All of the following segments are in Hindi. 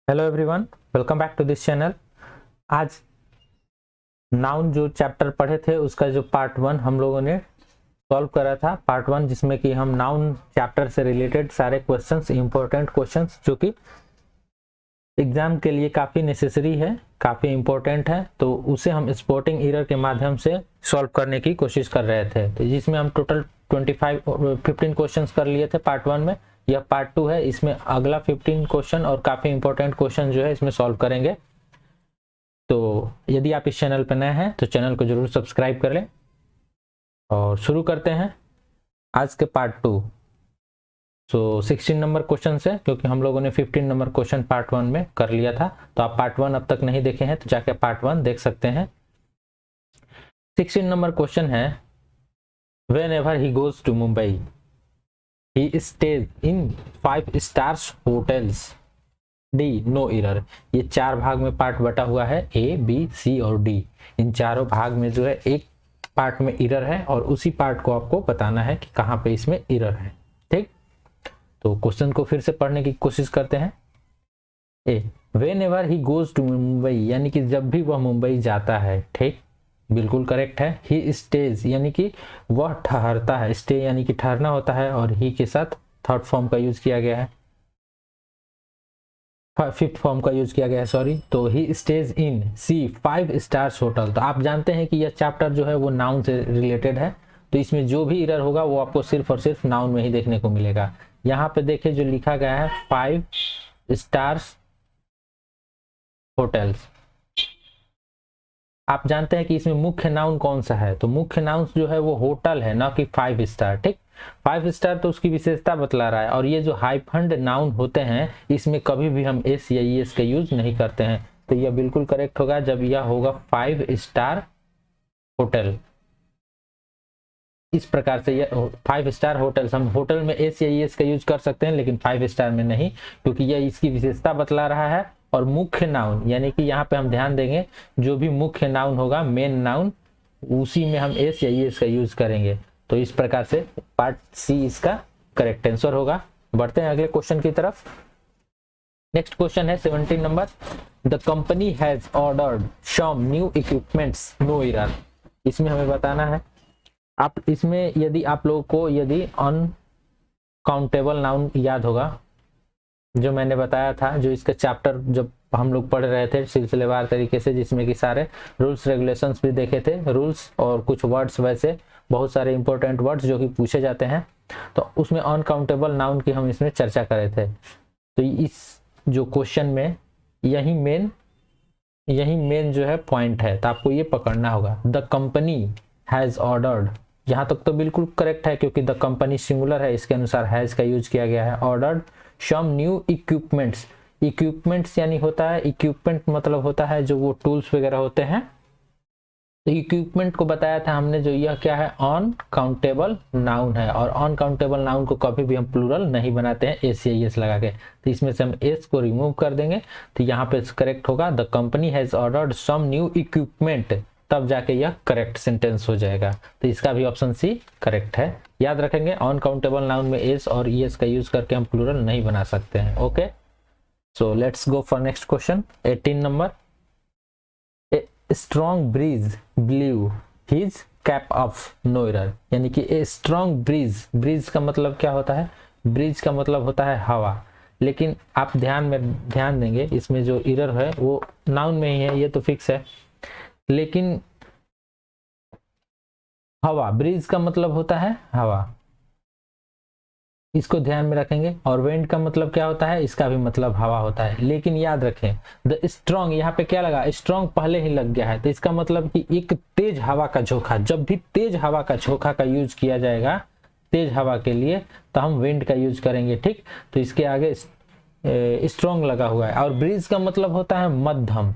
Hello everyone, welcome back to this channel. आज नाउन जो चैप्टर पढ़े थे उसका जो पार्ट 1 हम लोगों ने सॉल्व करा था। पार्ट 1 जिसमें कि हम नाउन चैप्टर से रिलेटेड सारे क्वेश्चंस, इंपॉर्टेंट क्वेश्चंस जो कि एग्जाम के लिए काफ़ी नेसेसरी है, काफ़ी इंपॉर्टेंट है, तो उसे हम स्पॉटिंग एरर के माध्यम से सॉल्व करने की कोशिश कर रहे थे। तो जिसमें हम टोटल 15 क्वेश्चंस कर लिए थे पार्ट 1 में। यह पार्ट 2 है, इसमें अगला 15 क्वेश्चन और काफ़ी इंपॉर्टेंट क्वेश्चन जो है इसमें सॉल्व करेंगे। तो यदि आप इस चैनल पर नए हैं तो चैनल को जरूर सब्सक्राइब कर लें और शुरू करते हैं आज के पार्ट 2। तो 16 नंबर क्वेश्चन है, क्योंकि हम लोगों ने 15 नंबर क्वेश्चन पार्ट 1 में कर लिया था। तो आप पार्ट 1 अब तक नहीं देखे हैं तो जाके पार्ट 1 देख सकते हैं। 16 नंबर क्वेश्चन है, whenever he goes to Mumbai, he stays in 5 stars hotels. D no error. ये 4 भाग में पार्ट बटा हुआ है, ए बी सी और डी। इन चारों भाग में जो है एक पार्ट में एरर है और उसी पार्ट को आपको बताना है कि कहाँ पे इसमें एरर है। ठीक, तो क्वेश्चन को फिर से पढ़ने की कोशिश करते हैं। ए, whenever he goes to Mumbai, यानी कि जब भी वह मुंबई जाता है। ठीक, बिल्कुल करेक्ट है। ही स्टेज यानी कि वह ठहरता है, स्टे यानी कि ठहरना होता है और ही के साथ थर्ड फॉर्म का यूज किया गया है, फिफ्थ फॉर्म का यूज किया गया है, सॉरी। तो ही स्टेज इन सी 5 स्टार्स होटल। तो आप जानते हैं कि यह चैप्टर जो है वो नाउन से रिलेटेड है, तो इसमें जो भी एरर होगा वो आपको सिर्फ और सिर्फ नाउन में ही देखने को मिलेगा। यहाँ पे देखिए जो लिखा गया है 5 स्टार्स होटल्स। आप जानते हैं कि इसमें मुख्य नाउन कौन सा है, तो मुख्य नाउन जो है वो होटल है, ना कि 5 स्टार। ठीक, 5 स्टार तो उसकी विशेषता बतला रहा है। और ये जो हाइफंड नाउन होते हैं इसमें कभी भी हम एस या ई एस का यूज नहीं करते हैं। तो यह बिल्कुल करेक्ट होगा जब यह होगा 5 स्टार होटल। इस प्रकार से यह 5 स्टार होटल्स, हम होटल में एस या ई एस का यूज कर सकते हैं लेकिन 5 स्टार में नहीं, क्योंकि यह इसकी विशेषता बतला रहा है। और मुख्य नाउन यानी कि यहाँ पे हम ध्यान देंगे जो भी मुख्य नाउन होगा, मेन नाउन, उसी में हम एस या ई एस का यूज करेंगे। तो इस प्रकार से पार्ट सी इसका करेक्ट आंसर होगा। बढ़ते हैं अगले क्वेश्चन की तरफ। नेक्स्ट क्वेश्चन है 17 number, the company has ordered some new equipments, no error. इसमें हमें बताना है, आप इसमें यदि आप लोगों को यदि अनकाउंटेबल नाउन याद होगा जो मैंने बताया था, जो इसका चैप्टर जब हम लोग पढ़ रहे थे सिलसिलेवार तरीके से, जिसमें कि सारे रूल्स रेगुलेशंस भी देखे थे, रूल्स और कुछ वर्ड्स, वैसे बहुत सारे इंपॉर्टेंट वर्ड्स जो कि पूछे जाते हैं, तो उसमें अनकाउंटेबल नाउन की हम इसमें चर्चा करे थे। तो इस जो क्वेश्चन में यही मेन जो है पॉइंट है, तो आपको ये पकड़ना होगा। द कंपनी हैज ऑर्डर्ड, यहाँ तक तो बिल्कुल करेक्ट है क्योंकि द कंपनी सिंगुलर है, इसके अनुसार हैज का यूज किया गया है। Ordered some new equipments, equipments यानी होता है, इक्विपमेंट मतलब होता है जो वो टूल्स वगैरह होते हैं। तो इक्विपमेंट को बताया था हमने, जो यह क्या है, अनकाउंटेबल नाउन है। और अनकाउंटेबल नाउन को कभी भी हम प्लूरल नहीं बनाते हैं एस या एस लगा के, तो इसमें से हम एस को रिमूव कर देंगे। तो यहाँ पे करेक्ट होगा the company has ordered some new equipment, तब जाके यह करेक्ट सेंटेंस हो जाएगा। तो इसका भी ऑप्शन सी करेक्ट है। याद रखेंगे अनकाउंटेबल नाउन में एस और ई एस का यूज करके हम प्लूरल नहीं बना सकते हैं। Okay, so let's go for next question 18 number, strong breeze blew his cap off, no error. यानी कि ए स्ट्रॉन्ग ब्रीज, ब्रीज का मतलब क्या होता है, ब्रीज का मतलब होता है हवा। लेकिन आप ध्यान देंगे इसमें जो एरर है वो नाउन में ही है, ये तो फिक्स है। लेकिन हवा, ब्रीज का मतलब होता है हवा, इसको ध्यान में रखेंगे। और वेंट का मतलब क्या होता है, इसका भी मतलब हवा होता है। लेकिन याद रखें द स्ट्रॉन्ग, यहाँ पे क्या लगा, स्ट्रॉन्ग पहले ही लग गया है, तो इसका मतलब कि एक तेज हवा का झोंका, जब भी तेज हवा का झोंका का यूज किया जाएगा तेज हवा के लिए तो हम विंड का यूज करेंगे। ठीक, तो इसके आगे स्ट्रॉन्ग लगा हुआ है। और ब्रीज का मतलब होता है मध्यम,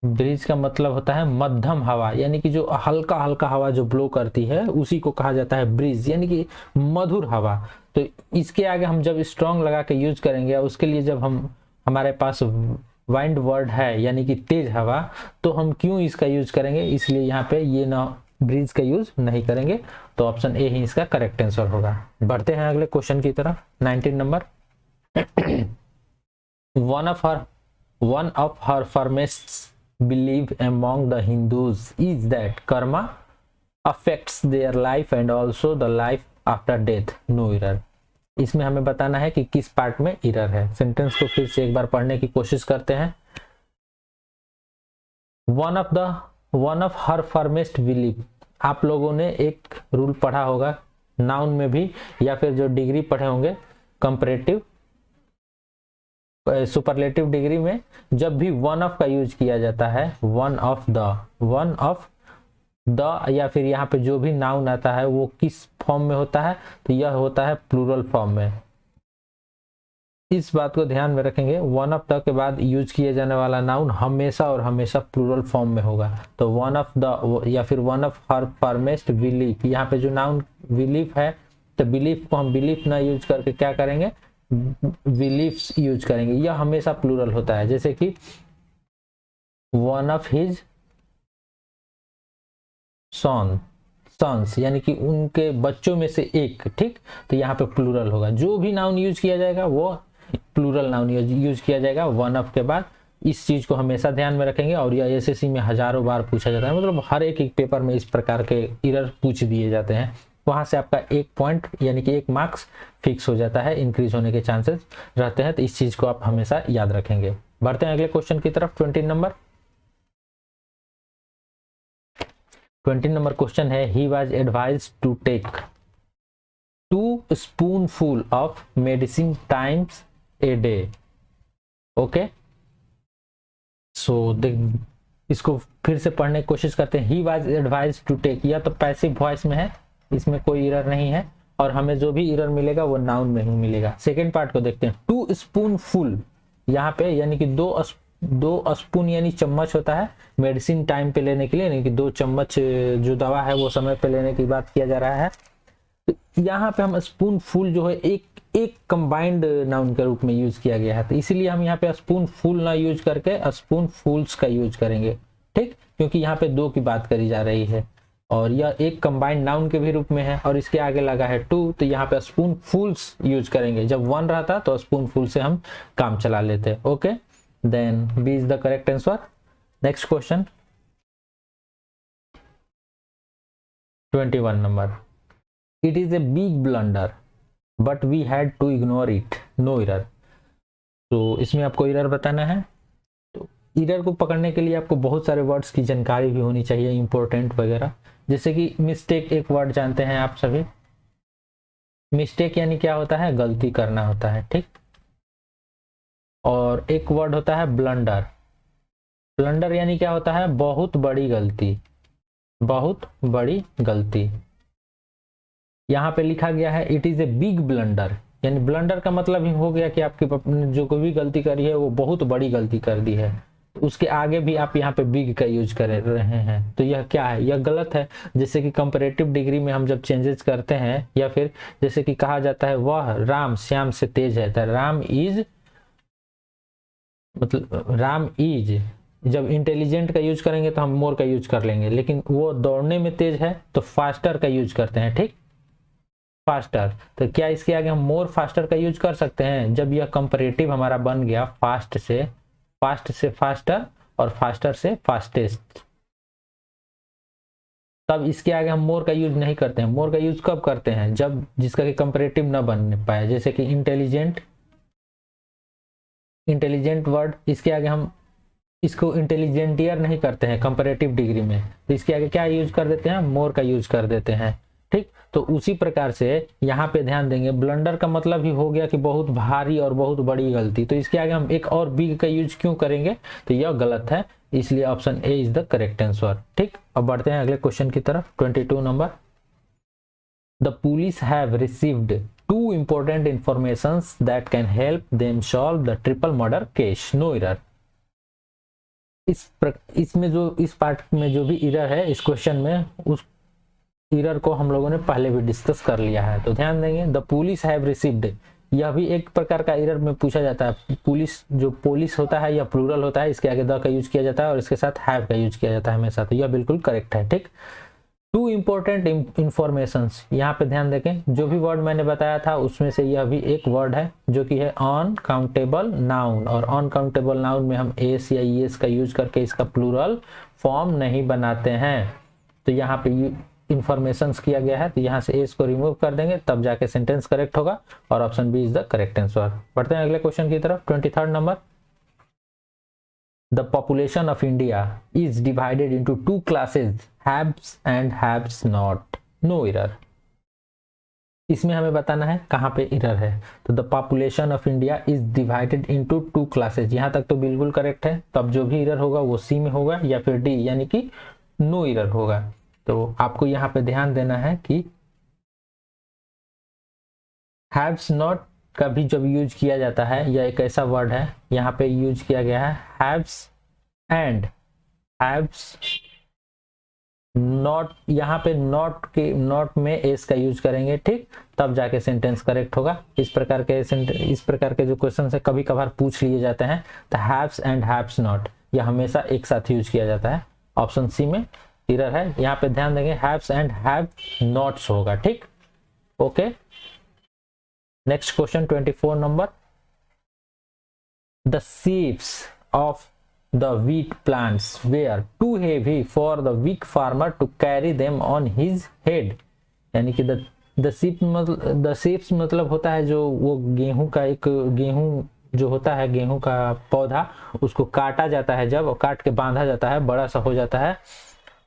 ब्रीज का मतलब होता है मध्यम हवा, यानी कि जो हल्का हल्का हवा जो ब्लो करती है उसी को कहा जाता है ब्रीज, यानी कि मधुर हवा। तो इसके आगे हम जब स्ट्रॉन्ग लगा के यूज करेंगे, उसके लिए जब हमारे पास वाइंड वर्ड है यानी कि तेज हवा, तो हम क्यों इसका यूज करेंगे, इसलिए यहाँ पे ये ना ब्रीज का यूज नहीं करेंगे। तो ऑप्शन ए ही इसका करेक्ट आंसर होगा। बढ़ते हैं अगले क्वेश्चन की तरफ 19 number, one of her firmest belief among the Hindus is that karma affects their life and also the life after death. No error. इसमें हमें बताना है कि किस पार्ट में एरर है। सेंटेंस को फिर से एक बार पढ़ने की कोशिश करते हैं। वन ऑफ हर फर्मेस्ट बिलीव, आप लोगों ने एक रूल पढ़ा होगा नाउन में भी, या फिर जो डिग्री पढ़े होंगे कंपैरेटिव सुपरलेटिव डिग्री में, जब भी वन ऑफ का यूज किया जाता है, वन ऑफ द या फिर यहाँ पे जो भी नाउन आता है वो किस फॉर्म में होता है, तो यह होता है प्लूरल फॉर्म में। इस बात को ध्यान में रखेंगे, वन ऑफ द के बाद यूज किए जाने वाला नाउन हमेशा और हमेशा प्लूरल फॉर्म में होगा। तो वन ऑफ द या फिर वन ऑफ हर फर्मेस्ट बिलीफ, यहाँ पे जो नाउन बिलीफ है, तो बिलीफ को हम बिलीफ ना यूज करके क्या करेंगे, बिलीफ्स यूज करेंगे। यह हमेशा प्लूरल होता है, जैसे कि वन ऑफ हिज सन्स, यानी कि उनके बच्चों में से एक, ठीक। तो यहाँ पे प्लूरल होगा, जो भी नाउन यूज किया जाएगा वो प्लूरल नाउन यूज किया जाएगा वन ऑफ के बाद। इस चीज को हमेशा ध्यान में रखेंगे, और यह एसएससी में हजारों बार पूछा जाता है, मतलब हर एक पेपर में इस प्रकार के एरर पूछ दिए जाते हैं। वहां से आपका एक पॉइंट यानी कि एक मार्क्स फिक्स हो जाता है, इंक्रीज होने के चांसेस रहते हैं। तो इस चीज को आप हमेशा याद रखेंगे। बढ़ते हैं अगले क्वेश्चन की तरफ। 20 नंबर क्वेश्चन है, he was advised to take 2 spoonful of medicine times a day. Okay, so इसको फिर से पढ़ने की कोशिश करते हैं। He was advised to take, यह तो पैसिव वॉइस में है, इसमें कोई एरर नहीं है, और हमें जो भी एरर मिलेगा वो नाउन में ही मिलेगा। सेकेंड पार्ट को देखते हैं। 2 स्पूनफुल, यहाँ पे यानी कि 2 स्पून यानी चम्मच होता है, मेडिसिन टाइम पे लेने के लिए, यानी कि 2 चम्मच जो दवा है वो समय पे लेने की बात किया जा रहा है। तो यहाँ पे हम स्पून फुल जो है एक कंबाइंड नाउन के रूप में यूज किया गया है, तो इसीलिए हम यहाँ पे स्पून फुल ना यूज करके स्पून फुल्स का यूज करेंगे, ठीक, क्योंकि यहाँ पे 2 की बात करी जा रही है और यह एक कंबाइंड नाउन के भी रूप में है, और इसके आगे लगा है 2, तो यहाँ पे स्पून फुल्स यूज करेंगे। जब 1 रहता तो स्पून फुल से हम काम चला लेते। Okay, then B is the correct answer. Next question 21 number, it is a big blunder but we had to ignore it, no error. तो इसमें आपको एरर बताना है। तो एरर को पकड़ने के लिए आपको बहुत सारे वर्ड्स की जानकारी भी होनी चाहिए, इंपॉर्टेंट वगैरह, जैसे कि मिस्टेक एक वर्ड जानते हैं आप सभी। मिस्टेक यानी क्या होता है, गलती करना होता है, ठीक। और एक वर्ड होता है ब्लंडर। ब्लंडर यानी क्या होता है, बहुत बड़ी गलती, बहुत बड़ी गलती। यहाँ पे लिखा गया है it is a big blunder, यानी ब्लंडर का मतलब ही हो गया कि आपकी जो कोई भी गलती करी है वो बहुत बड़ी गलती कर दी है। तो उसके आगे भी आप यहाँ पे बिग का यूज कर रहे हैं, तो यह क्या है, यह गलत है। जैसे कि कंपैरेटिव डिग्री में हम जब चेंजेस करते हैं, या फिर जैसे कि कहा जाता है वह राम श्याम से तेज है, तो राम इज, मतलब राम इज, जब इंटेलिजेंट का यूज करेंगे तो हम मोर का यूज कर लेंगे, लेकिन वो दौड़ने में तेज है तो फास्टर का यूज करते हैं, ठीक, फास्टर। तो क्या इसके आगे हम मोर फास्टर का यूज कर सकते हैं? जब यह कंपैरेटिव हमारा बन गया फास्ट से फास्टर और फास्टर से फास्टेस्ट, तब इसके आगे हम मोर का यूज नहीं करते हैं। मोर का यूज कब करते हैं, जब जिसका कि कंपैरेटिव ना बन पाए, जैसे कि इंटेलिजेंट वर्ड, इसके आगे हम इसको इंटेलिजेंटियर नहीं करते हैं कंपैरेटिव डिग्री में, तो इसके आगे क्या यूज कर देते हैं, मोर का यूज कर देते हैं, ठीक। तो उसी प्रकार से यहाँ पे ध्यान देंगे, ब्लंडर का मतलब ही हो गया कि बहुत भारी और बहुत बड़ी गलती, तो इसके आगे हम एक और बिग का यूज क्यों करेंगे, तो यह गलत है, इसलिए option A is the correct answer, ठीक। अब बढ़ते हैं अगले क्वेश्चन की तरफ। 22 number, the police have received 2 important informations that can help them solve the triple murder case, no error। इसमें जो इस पार्ट में जो भी एरर है इस क्वेश्चन में, उस एरर को हम लोगों ने पहले भी डिस्कस कर लिया है, तो ध्यान देंगे। द पुलिस हैव रिसीव्ड, यह भी एक प्रकार का एरर में पूछा जाता है। पुलिस जो पुलिस होता है या प्लूरल होता है, इसके आगे द का यूज किया जाता है और इसके साथ हैव का यूज किया जाता है हमेशा, तो यह बिल्कुल करेक्ट है, ठीक। टू इंपॉर्टेंट इंफॉर्मेशंस, यहाँ पे ध्यान देखें, जो भी वर्ड मैंने बताया था उसमें से यह भी एक वर्ड है जो कि है अनकाउंटेबल नाउन, और अनकाउंटेबल नाउन में हम एस या ईएस का यूज करके इसका प्लूरल फॉर्म नहीं बनाते हैं। तो यहाँ पे इंफॉर्मेशंस किया गया है, तो यहाँ से एस को रिमूव कर देंगे, तब जाके सेंटेंस करेक्ट होगा, और option B is the correct answer. बढ़ते हैं अगले क्वेश्चन की तरफ। 23rd number, The population of India is divided into two classes, haves and haves not. No error. इसमें हमें बताना है कहाँ पे एरर है। तो the population of India is divided into two classes, यहाँ तक तो बिल्कुल करेक्ट है। तो अब जो भी एरर होगा वो सी में होगा या फिर डी, यानी कि नो एरर होगा। तो आपको यहाँ पे ध्यान देना है कि हैव्स नॉट का भी जब यूज किया जाता है, यह एक ऐसा वर्ड है, यहाँ पे यूज किया गया है हैव्स एंड हैव्स नॉट, यहाँ पे नॉट के नॉट में एस का यूज करेंगे, ठीक, तब जाके सेंटेंस करेक्ट होगा। इस प्रकार के जो क्वेश्चन है कभी कभार पूछ लिए जाते हैं, तो हैव्स एंड हैव्स नॉट यह हमेशा एक साथ यूज किया जाता है। ऑप्शन सी में एरर है, यहाँ पे ध्यान देंगे हैव्स एंड हैव नॉट्स होगा, ठीक, okay. Next question 24 number, the seeds of the wheat plants were too heavy for the weak farmer to carry them on his head, यानी कि the sheaves मतलब होता है जो वो गेहूं का एक गेहूं जो होता है, गेहूं का पौधा, उसको काटा जाता है जब, काट के बांधा जाता है, बड़ा सा हो जाता है,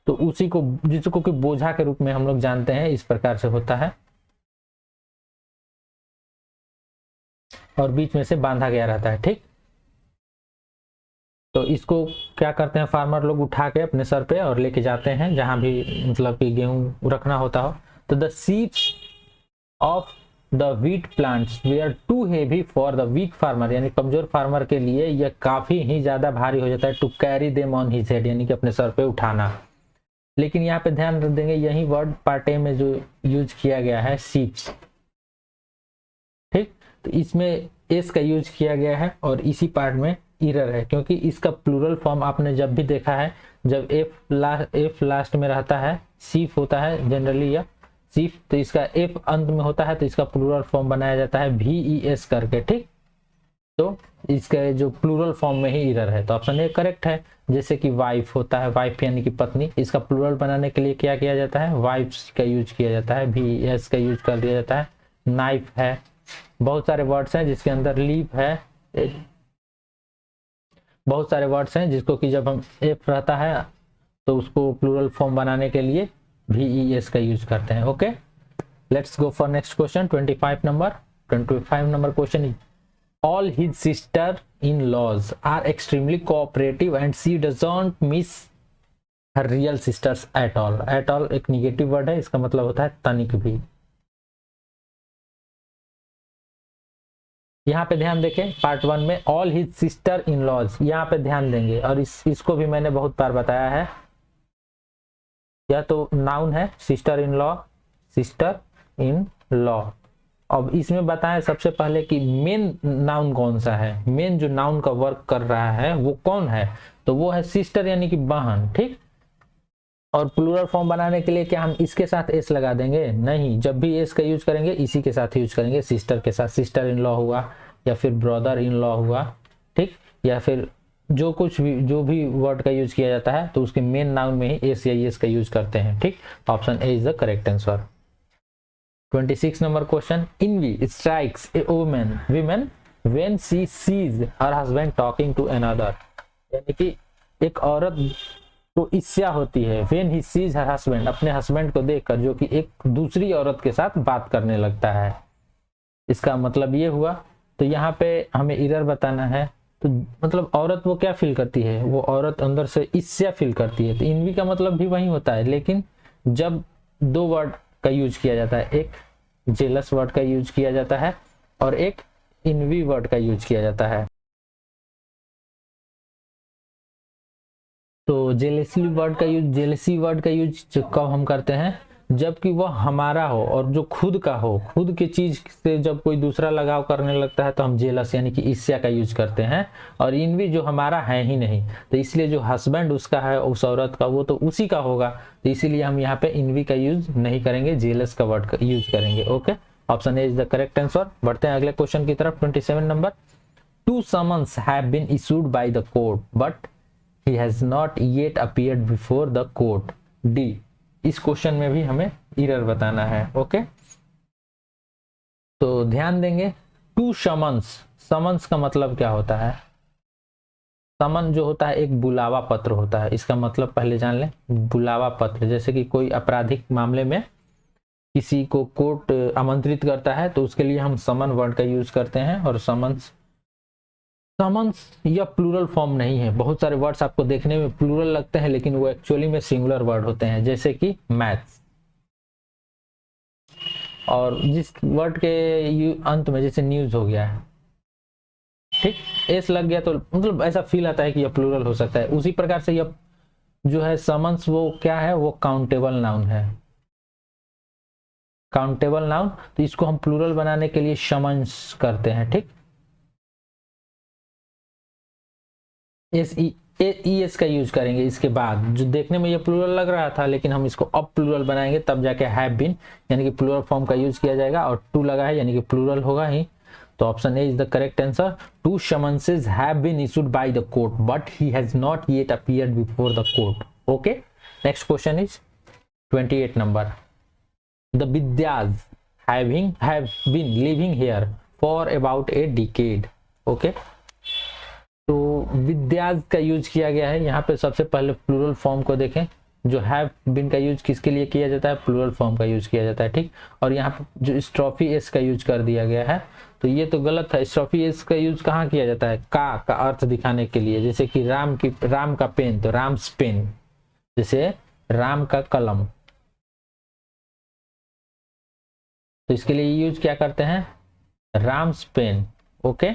तो उसी को जिसको कि बोझा के रूप में हम लोग जानते हैं, इस प्रकार से होता है, और बीच में से बांधा गया रहता है, ठीक। तो इसको क्या करते हैं फार्मर लोग, उठा के अपने सर पे और लेके जाते हैं जहां भी मतलब कि गेहूं रखना होता हो। तो the seeds of the wheat plants were too heavy for the weak farmer, यानी कमजोर फार्मर के लिए यह काफी ही ज्यादा भारी हो जाता है, to carry them on his head, यानी कि अपने सर पे उठाना। लेकिन यहाँ पे ध्यान रख देंगे, यही वर्ड पार्ट ए में जो यूज किया गया है सीड्स, ठीक, तो इसमें एस का यूज किया गया है और इसी पार्ट में एरर है, क्योंकि इसका प्लूरल फॉर्म आपने जब भी देखा है, जब एफ लास्ट में रहता है, सीफ होता है जनरली या सीफ, तो इसका एफ अंत में होता है, तो इसका प्लूरल फॉर्म बनाया जाता है VES करके, ठीक। तो इसका जो प्लूरल फॉर्म में ही एरर है, तो ऑप्शन ए करेक्ट है। जैसे कि वाइफ होता है, वाइफ यानी कि पत्नी, इसका प्लूरल बनाने के लिए क्या किया जाता है, वाइफ्स का यूज किया जाता है, VES का यूज कर दिया जाता है। नाइफ है, बहुत सारे वर्ड्स हैं जिसके अंदर लीफ है, बहुत सारे वर्ड्स हैं जिसको कि जब हम एफ रहता है तो उसको प्लूरल फॉर्म बनाने के लिए VES का यूज करते हैं, okay. Let's go for next question 25 number question is, all his sister in laws are extremely cooperative and she doesn't miss her real sisters at all. At all एक निगेटिव वर्ड है, इसका मतलब होता है तनिक भी। यहाँ पे ध्यान देखें, पार्ट 1 में all his sister in laws, यहाँ पे ध्यान देंगे, और इसको भी मैंने बहुत बार बताया है, यह तो नाउन है, सिस्टर इन लॉ। अब इसमें बताएं सबसे पहले कि मेन नाउन कौन सा है, मेन जो नाउन का वर्क कर रहा है वो कौन है, तो वो है सिस्टर यानी कि बहन, ठीक। और प्लूरल फॉर्म बनाने के लिए क्या हम इसके साथ एस लगा देंगे, नहीं, जब भी एस का यूज करेंगे इसी के साथ यूज करेंगे, सिस्टर के साथ, सिस्टर इन लॉ हुआ या फिर ब्रदर इन लॉ हुआ, ठीक, या फिर जो भी वर्ड का यूज किया जाता है तो उसके मेन नाउन में ही एस या एस का यूज करते हैं, ठीक। Option A is the correct answer. 26 number question, envy strikes a woman when she sees her husband talking to another, यानी कि एक औरत को ईर्ष्या होती है when he sees her husband, अपने हस्बैंड को देखकर जो कि एक दूसरी औरत के साथ बात करने लगता है, इसका मतलब ये हुआ। तो यहाँ पे हमें एरर बताना है, तो मतलब औरत वो क्या फील करती है, वो औरत अंदर से ईर्ष्या फील करती है, तो इनवी का मतलब भी वही होता है, लेकिन जब दो वर्ड का यूज किया जाता है, एक जेलस वर्ड का यूज किया जाता है और एक इनवी वर्ड का यूज किया जाता है। तो जेलेसी वर्ड का यूज कब हम करते हैं, जबकि वह हमारा हो और जो खुद का हो, खुद की चीज से जब कोई दूसरा लगाव करने लगता है तो हम जेलस यानी कि ईर्ष्या का यूज करते हैं। और इनवी जो हमारा है ही नहीं, तो इसलिए जो हस्बैंड उसका है उस औरत का, वो तो उसी का होगा, तो इसीलिए हम यहाँ पे इनवी का यूज नहीं करेंगे, जेलस का वर्ड का यूज करेंगे। Okay, option A is the correct answer. बढ़ते हैं अगले क्वेश्चन की तरफ। 27 number, 2 summons have been issued by the court but he has not yet appeared before the court. D, इस क्वेश्चन में भी हमें एरर बताना है। ओके, तो ध्यान देंगे, 2 summons, समन्स का मतलब क्या होता है? समन जो होता है एक बुलावा पत्र होता है, इसका मतलब पहले जान लें। बुलावा पत्र, जैसे कि कोई आपराधिक मामले में किसी को कोर्ट आमंत्रित करता है तो उसके लिए हम समन वर्ड का यूज करते हैं। और समन्स या प्लूरल फॉर्म नहीं है, बहुत सारे वर्ड्स आपको देखने में प्लूरल लगते हैं लेकिन वो एक्चुअली में सिंगुलर वर्ड होते हैं, जैसे कि मैथ्स। और जिस वर्ड के अंत में जैसे न्यूज हो गया है, ठीक, एस लग गया तो मतलब ऐसा फील आता है कि यह प्लूरल हो सकता है। उसी प्रकार से यह जो है समन्स, वो क्या है, वो काउंटेबल नाउन है, काउंटेबल नाउन। तो इसको हम प्लूरल बनाने के लिए समन्स करते हैं। ठीक, एस का यूज करेंगे इसके बाद। जो देखने में ये प्लूरल लग रहा था लेकिन हम इसको अब प्लूरल बनाएंगे, तब जाके हैव बीन यानी कि प्लूरल फॉर्म का यूज किया जाएगा। और टू लगा है यानी कि प्लूरल होगा ही, तो option A is the correct answer. 2 summonses have been issued by the court but he has not yet appeared before the court. Okay, next question is 28 number. The Vidyas have been living here for about a decade. Okay, तो विद्याज का यूज किया गया है यहाँ पे। सबसे पहले प्लूरल फॉर्म को देखें, जो हैव बीन का यूज किसके लिए किया जाता है? प्लूरल फॉर्म का यूज किया जाता है। ठीक, और यहाँ पे जो स्ट्रॉफी एस का यूज कर दिया गया है, तो ये तो गलत है। स्ट्रॉफी एस का यूज कहाँ किया जाता है? का अर्थ दिखाने के लिए, जैसे कि राम का पेन, तो राम्स पेन, जैसे राम का कलम, तो इसके लिए यूज क्या करते हैं? राम्स पेन। ओके,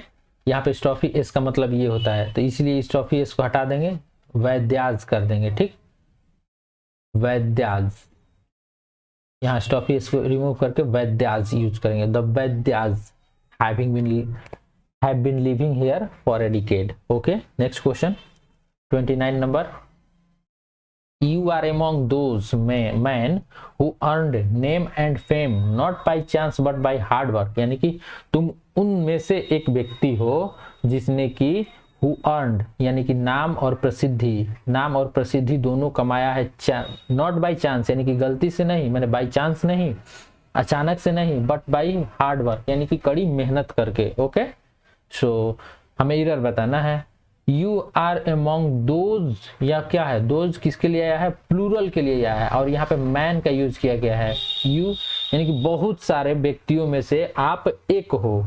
यहाँ पे स्ट्रॉफी एस का मतलब ये होता है, तो इसलिए स्ट्रॉफी एस को हटा देंगे, वैद्याज कर देंगे। ठीक, वैद्याज, यहाँ स्ट्रॉफी एस को रिमूव करके वैद्याज यूज करेंगे। द वैद्याज have been living here for a decade. Okay, next question, 29 number. You are among those men who earned name and fame not by chance but by hard work. यानी कि तुम उनमें से एक व्यक्ति हो जिसने कि who earned यानी कि नाम और प्रसिद्धि दोनों कमाया है, not by chance यानी कि गलती से नहीं, मैंने by chance नहीं, अचानक से नहीं, बट बाई हार्ड वर्क यानी कि कड़ी मेहनत करके। ओके, सो हमें एरर बताना है। यू आर अमॉन्ग दोज, या क्या है, दोज किसके लिए आया है? प्लूरल के लिए आया है, और यहाँ पे मैन का यूज किया गया है। यू यानी कि बहुत सारे व्यक्तियों में से आप एक हो।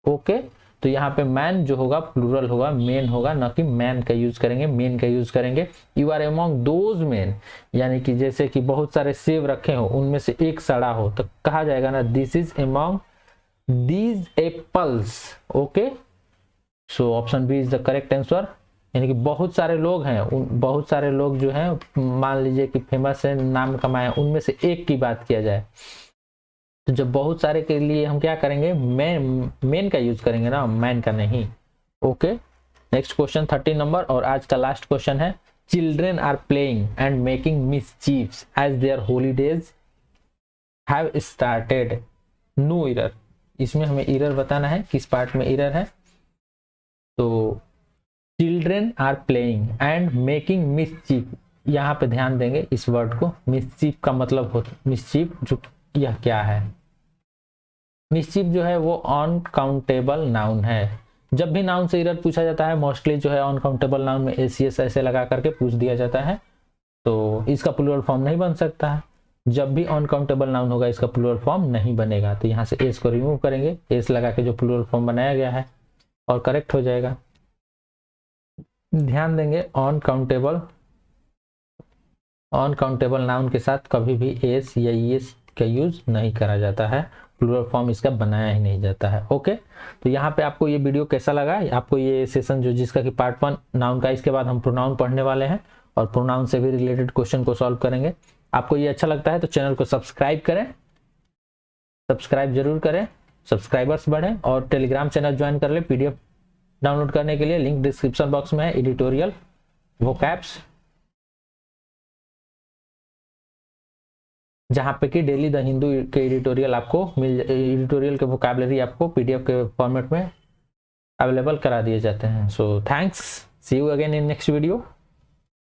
ओके, तो यहाँ पे मैन जो होगा प्लूरल होगा, मेन होगा, न कि मैन का यूज करेंगे, मेन का यूज करेंगे। You are among those men, यानी कि जैसे कि बहुत सारे सेब रखे हो, उनमें से एक सड़ा हो, तो कहा जाएगा ना this is among these apples. Okay, so option B is the correct answer. यानी कि बहुत सारे लोग हैं, बहुत सारे लोग जो हैं, मान लीजिए कि फेमस है, नाम कमाए, उनमें से एक की बात किया जाए, तो जब बहुत सारे के लिए हम क्या करेंगे? मेन का यूज करेंगे ना, मैन का नहीं। ओके, नेक्स्ट क्वेश्चन 30 नंबर और आज का लास्ट क्वेश्चन है। Children are playing and making mischiefs as their holidays have started. No error, इसमें हमें एरर बताना है, किस पार्ट में एरर है। तो children are playing and making mischief, यहाँ पे ध्यान देंगे इस वर्ड को। मिसचीफ का मतलब होता, मिसचीफ जो यह क्या है? मिसचीफ जो है वो अनकाउंटेबल नाउन है। जब भी नाउन से एरर पूछा जाता है, मोस्टली जो है अनकाउंटेबल नाउन में एसीएस ऐसे लगा करके पूछ दिया जाता है, तो इसका प्लूरल फॉर्म नहीं बन सकता है। जब भी अनकाउंटेबल नाउन होगा इसका प्लूरल फॉर्म नहीं बनेगा, तो यहाँ से एस को रिमूव करेंगे, एस लगा के जो प्लूरल फॉर्म बनाया गया है, और करेक्ट हो जाएगा। ध्यान देंगे, अनकाउंटेबल नाउन के साथ कभी भी एस या ईएस का यूज नहीं करा जाता है, प्लूरल फॉर्म इसका बनाया ही नहीं जाता है। ओके, तो यहाँ पे आपको ये वीडियो कैसा लगा? आपको ये सेशन जो जिसका कि पार्ट 1 नाउन का, इसके बाद हम प्रोनाउन पढ़ने वाले हैं और प्रोनाउन से भी रिलेटेड क्वेश्चन को सॉल्व करेंगे। आपको ये अच्छा लगता है तो चैनल को सब्सक्राइब करें, सब्सक्राइब जरूर करें, सब्सक्राइबर्स बढ़ें, और टेलीग्राम चैनल ज्वाइन कर ले। पीडीएफ डाउनलोड करने के लिए लिंक डिस्क्रिप्शन बॉक्स में है। एडिटोरियल वोकैब्स, जहां पे कि डेली द हिंदू के एडिटोरियल आपको एडिटोरियल के वोकैबुलरी आपको पीडीएफ के फॉर्मेट में अवेलेबल करा दिए जाते हैं। So thanks, see you again in next video.